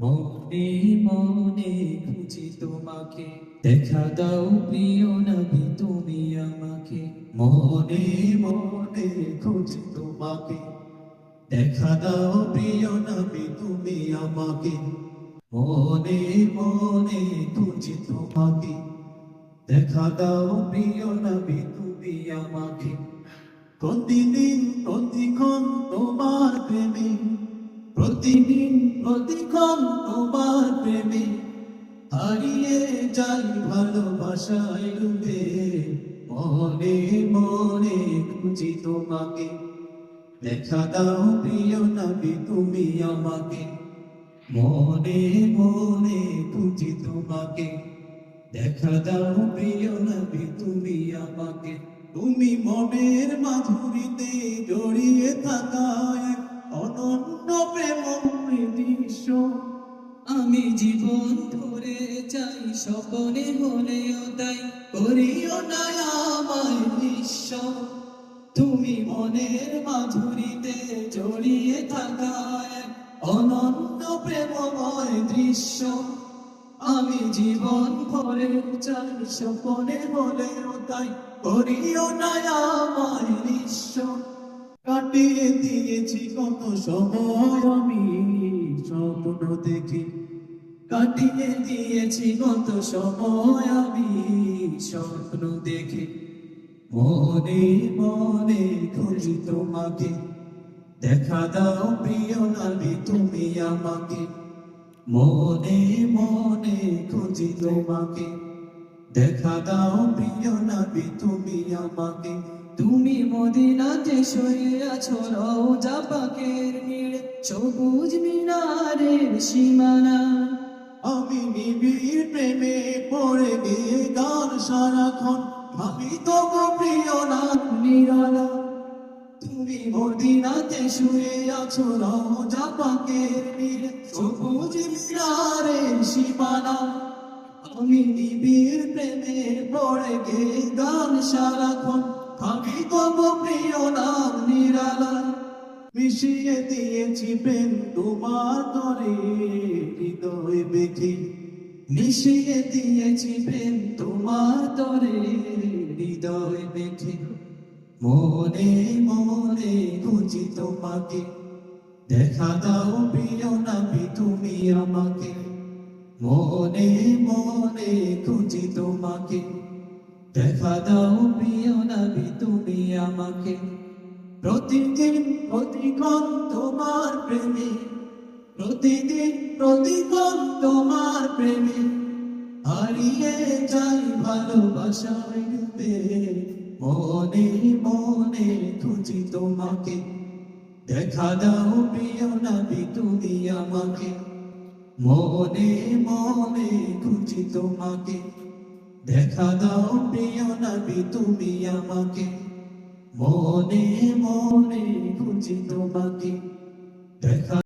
মনে মনে খুঁজি তোমাকে, দেখা দাও প্রিয় নবী তুমি আমাকে। মনে মনে খুঁজি তোমাকে, দেখা দাও প্রিয় নবী তুমি আমাকে। মনে মনে খুঁজি তোমাকে, দেখা দাও প্রিয় নবী তুমি আমাকে। প্রতিদিন প্রতিক্ষণ তোমার প্রেমে, প্রতিদিন প্রতিক্ষণ তোমার প্রেমে হারিয়ে যাই ভালোবাসায় ডুবে। মনে মনে খুঁজি তোমাকে, দেখা দাও প্রিয় নবী তুমি আমাকে। মনে মনে খুঁজি তোমাকে, দেখা দাও প্রিয় নবী তুমি আমাকে। তুমি মনের মাধুরীতে জড়িয়ে থাকা এক অনন্য প্রেমময় দৃশ্য। আমি জীবন ধরে চাই, স্বপনে হলেও তাই করিও না আমায় নিঃস্ব। তুমি মনের মাধুরীতে জড়িয়ে থাকা এক অনন্য প্রেমময় দৃশ্য। আমি জীবন ভরে চাই, স্বপনে হলেও তাই করিও না আমায় নিঃস্ব। কাটিয়ে দিয়েছি কত সময় আমি স্বপ্ন দেখি, কাটিয়ে দিয়েছি কত সময় আমি স্বপ্ন দেখি। মনে মনে খুঁজি তোমাকে, দেখা দাও প্রিয় নবী তুমি আমাকে। মনে মনে খুঁজি তোমাকে, দেখা দাও প্রিয় নবী তুমি আমাকে। তুমি মদিনাতে শুয়ে আছো রওজা পাকের নীড়ে, সবুজ মিনারের সীমানা। আমি নিবিড় প্রেমে পড়ে গিয়ে গান সারাক্ষণ ভাবি তবু প্রিয় নাম নিরালা। তুমি মদিনাতে শুয়ে আছো রওজা পাকের নীড়ে, সবুজ মিনারের সীমানা। আমি নিবিড় প্রেমে পড়ে গে গান সারাক্ষণ ভাবি তবু প্রিয় নাম নিরালা। মিশিয়ে দিয়েছি প্রেম তোমার তরে হৃদয় বেঁধে, মিশিয়ে দিয়েছি প্রেম তোমার তরে হৃদয় বেঁধে। মনে মনে খুঁজি তোমাকে, দেখা দাও প্রিয় নবী তুমি আমাকে। মনে মনে খুঁজি তোমাকে, দেখা দাও প্রিয় নবী তুমি আমাকে। প্রতিদিন প্রতিক্ষণ তোমার প্রেমে, প্রতিদিন প্রতিক্ষণ তোমার প্রেমে হারিয়ে যাই ভালোবাসায় ডুবে। মনে মনে খুঁজি তোমাকে, দেখা দাও প্রিয় নবী তুমি আমাকে। মনে মনে খুঁজি তোমাকে, দেখা দাও প্রিয় নবী তুমি আমাকে। মনে মনে খুঁজি তোমাকে, দেখা